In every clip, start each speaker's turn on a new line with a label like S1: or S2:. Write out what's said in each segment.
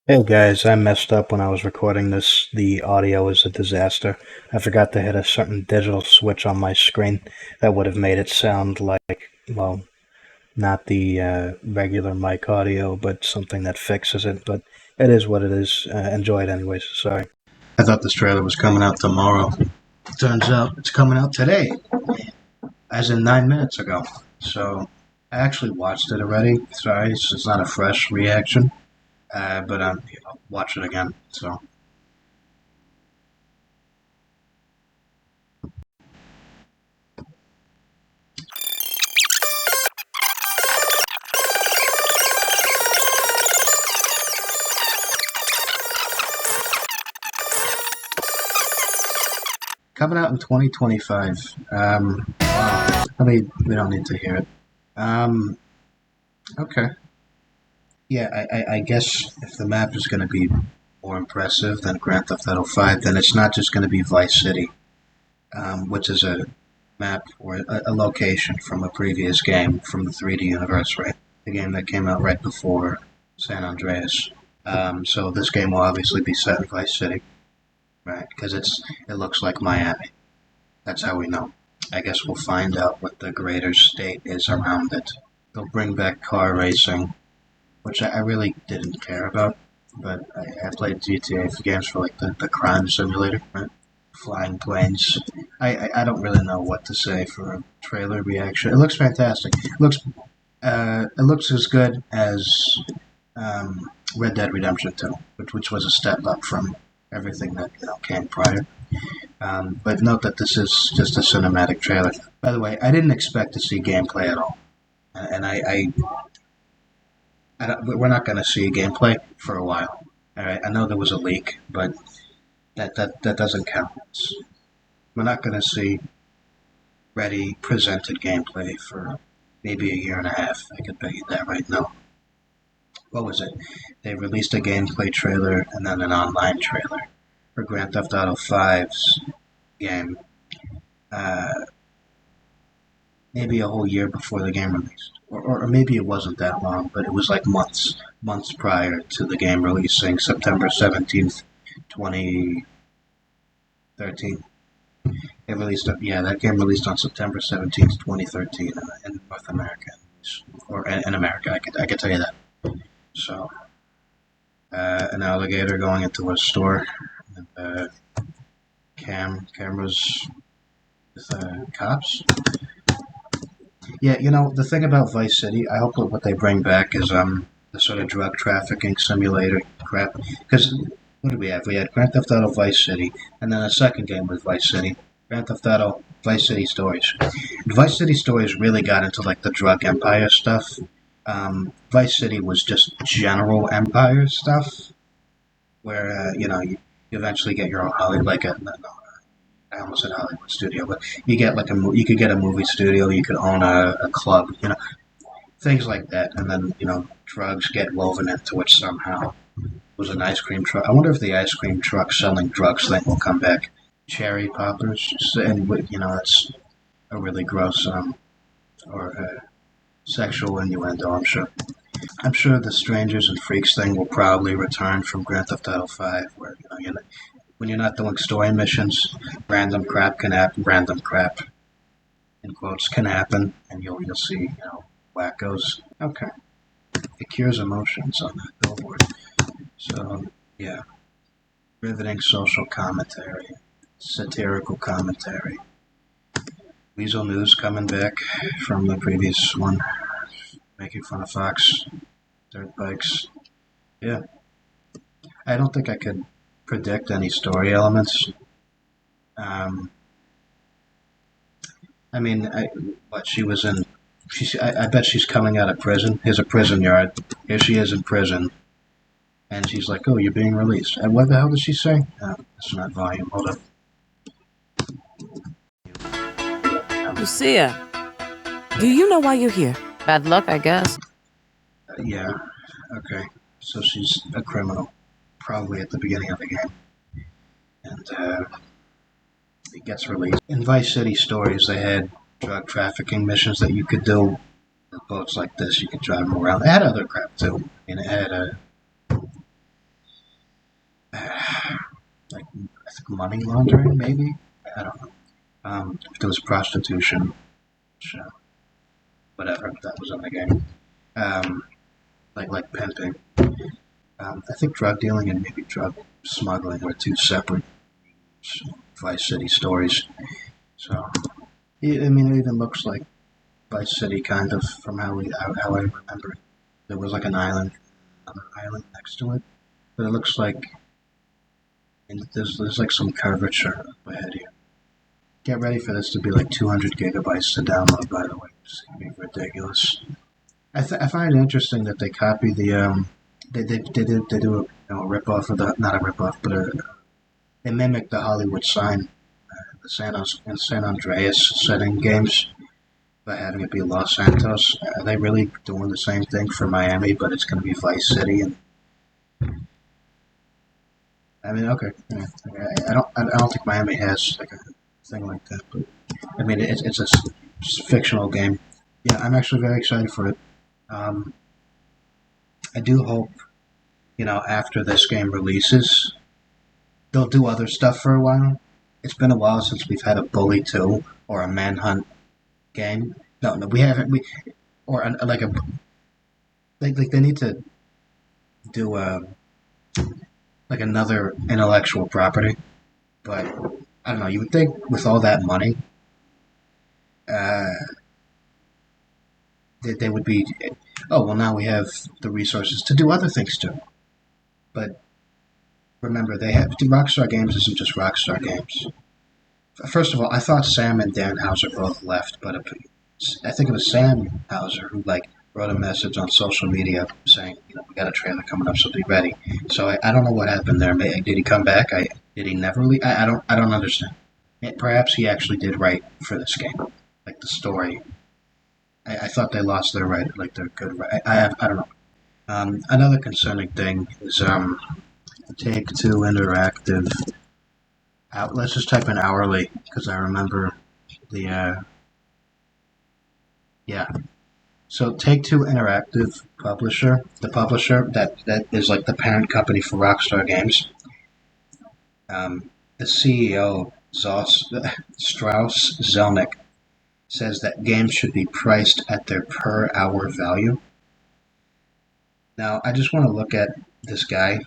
S1: Hey guys, I messed up when I was recording this. The audio is a disaster. I forgot to hit a certain digital switch on my screen that would have made it sound like, well, not the regular mic audio, but something that fixes it. But it is what it is. Enjoy it anyways. Sorry. I thought this trailer was coming out tomorrow. Turns out it's coming out today, as in 9 minutes ago. So I actually watched it already. Sorry, it's not a fresh reaction, but I'll watch it again. So. Coming out in 2025. We don't need to hear it. Um, okay. Yeah, I guess if the map is going to be more impressive than Grand Theft Auto 5, then it's not just going to be Vice City, which is a map or a location from a previous game from the 3D universe, right? The game that came out right before San Andreas. So this game will obviously be set in Vice City, right? Because it looks like Miami. That's how we know. I guess we'll find out what the greater state is around it. They'll bring back car racing, which I really didn't care about, but I played GTA games for like the crime simulator, right? Flying planes. I don't really know what to say for a trailer reaction. It looks fantastic. It looks as good as Red Dead Redemption 2, which was a step up from everything that came prior. But note that this is just a cinematic trailer. By the way, I didn't expect to see gameplay at all, and we're not going to see gameplay for a while. All right, I know there was a leak, but that doesn't count. We're not going to see ready presented gameplay for maybe a year and a half. I could bet you that right now. What was it? They released a gameplay trailer and then an online trailer for Grand Theft Auto 5's game. Uh, Maybe a whole year before the game released, or maybe it wasn't that long, but it was like months prior to the game releasing, September 17th, 2013. It released, yeah, that game released on September 17th, 2013, in North America, or in America. I could tell you that. So, an alligator going into a store, and cameras with cops. Yeah, the thing about Vice City, I hope that what they bring back is the sort of drug trafficking simulator crap. Because what did we have? We had Grand Theft Auto Vice City, and then a second game with Vice City, Grand Theft Auto Vice City Stories. Vice City Stories really got into like the drug empire stuff. Vice City was just general empire stuff, where you eventually get your own Hollywood, like a no, I almost said Hollywood studio, but you get like you could get a movie studio, you could own a club, things like that, and then drugs get woven into it somehow. It was an ice cream truck. I wonder if the ice cream truck selling drugs thing will come back. Cherry poppers, and that's a really gross or sexual innuendo. I'm sure the strangers and freaks thing will probably return from Grand Theft Auto 5, where when you're not doing story missions, random crap can happen. Random crap in quotes can happen, and you'll see wackos. Okay, it cures emotions on that billboard. So yeah, riveting social commentary, satirical commentary. Weasel News coming back from the previous one, making fun of Fox, dirt bikes. Yeah, I don't think I could predict any story elements. Um, I mean, what she was in. I bet she's coming out of prison. Here's a prison yard. Here she is in prison, and she's like, "Oh, you're being released." And what the hell did she say? It's not volume. Hold up.
S2: Lucia, do you know why you're here?
S3: Bad luck, I guess.
S1: Yeah. Okay. So she's a criminal, probably at the beginning of the game, and it gets released. In Vice City Stories, they had drug trafficking missions that you could do with boats like this. You could drive them around. It had other crap too. I mean, it had money laundering, maybe. I don't know. If there was prostitution, which, whatever that was in the game. Um, like pimping. I think drug dealing and maybe drug smuggling are two separate Vice City stories. So, yeah, I mean, it even looks like Vice City, kind of, from how I remember it. There was like another island next to it, but it looks like and there's like some curvature up ahead here. Get ready for this to be like 200 gigabytes to download. By the way, it's gonna be ridiculous. I find it interesting that they copy the they do a rip off of the not a rip off but they mimic the Hollywood sign, San Andreas setting games by having it be Los Santos. Are they really doing the same thing for Miami, but it's going to be Vice City? And I mean, okay, yeah, okay, I don't think Miami has like a thing like that, but I mean, it's a fictional game. Yeah, I'm actually very excited for it. Um, I do hope after this game releases, they'll do other stuff for a while. It's been a while since we've had a Bully 2 or a Manhunt game. No, we haven't. We or like a like they need to do a like another intellectual property. But I don't know. You would think with all that money, uh, they would be. Oh well, now we have the resources to do other things too. But remember, they have Rockstar Games isn't just Rockstar Games. First of all, I thought Sam and Dan Houser both left, but I think it was Sam Houser who wrote a message on social media saying, we got a trailer coming up, so be ready. So I don't know what happened there. Did he come back? Did he never leave? I don't understand. Perhaps he actually did write for this game, like the story. I thought they lost their right, like their good right. I don't know. Another concerning thing is Take Two Interactive. Let's just type in hourly because I remember the yeah. So Take Two Interactive publisher, the publisher that is like the parent company for Rockstar Games. The CEO Strauss Zelnick says that games should be priced at their per hour value. Now I just want to look at this guy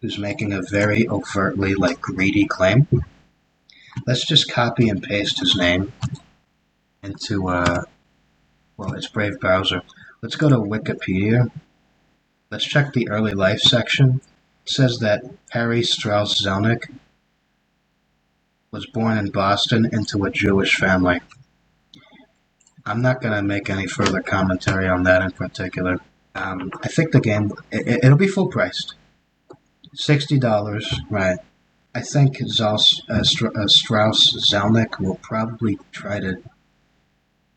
S1: who's making a very overtly greedy claim. Let's just copy and paste his name into it's Brave Browser. Let's go to Wikipedia. Let's check the early life section. It says that Harry Strauss Zelnick was born in Boston into a Jewish family. I'm not going to make any further commentary on that in particular. I think the game, it'll be full priced. $60, right. I think Strauss Zelnick will probably try to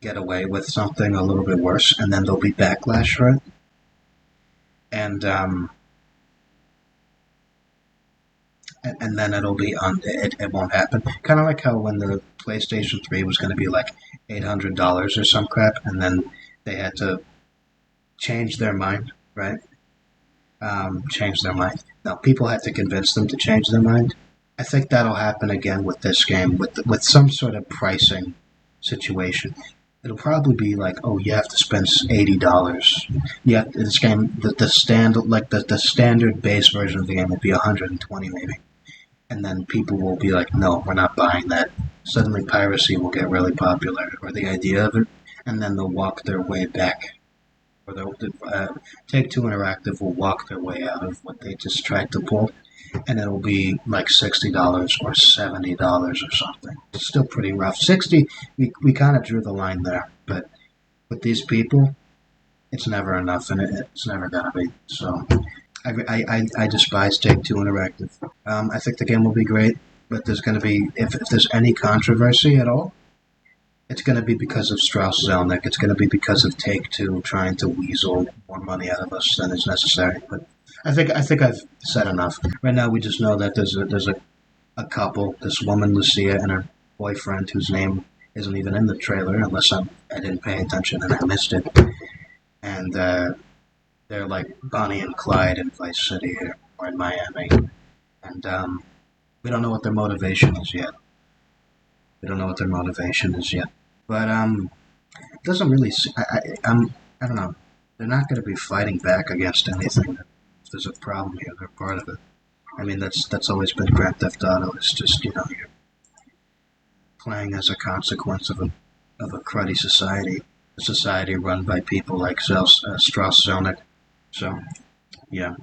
S1: get away with something a little bit worse, and then there'll be backlash for it. And then it'll be it won't happen. Kind of like how when the PlayStation 3 was going to be like $800 or some crap, and then they had to change their mind, right? Change their mind. Now people had to convince them to change their mind. I think that'll happen again with this game, with some sort of pricing situation. It'll probably be like, oh, you have to spend $80. Yeah, this game, the standard the standard base version of the game will be 120 maybe, and then people will be like, no, we're not buying that. Suddenly, piracy will get really popular, or the idea of it, and then they'll walk their way back. Or Take Two Interactive will walk their way out of what they just tried to pull, and it'll be like $60 or $70 or something. It's still pretty rough. 60, we kind of drew the line there, but with these people, it's never enough, and it's never gonna be. So, I despise Take Two Interactive. I think the game will be great, but there's gonna be if there's any controversy at all, it's going to be because of Strauss Zelnick. It's going to be because of Take Two trying to weasel more money out of us than is necessary. But I think I've said enough. Right now, we just know that there's a couple, this woman Lucia and her boyfriend, whose name isn't even in the trailer, unless I didn't pay attention and I missed it. And they're like Bonnie and Clyde in Vice City or in Miami. And We don't know what their motivation is yet. We don't know what their motivation is yet. But it doesn't really. I don't know. They're not going to be fighting back against anything. If there's a problem here, they're part of it. I mean, that's always been Grand Theft Auto. It's just you're playing as a consequence of a cruddy society, a society run by people like Strauss Zelnick. So yeah.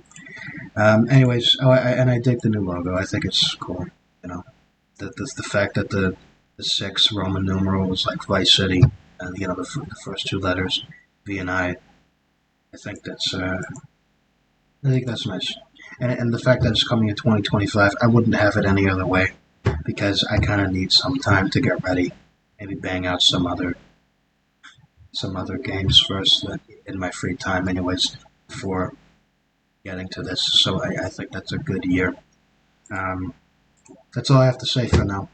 S1: Anyways, and I dig the new logo. I think it's cool. You know, the fact that the six Roman numeral is like Vice City, and the first two letters, V and I think that's nice. And the fact that it's coming in 2025, I wouldn't have it any other way because I kind of need some time to get ready. Maybe bang out some other games first in my free time, anyways, before getting to this. So I think that's a good year. Um, that's all I have to say for now.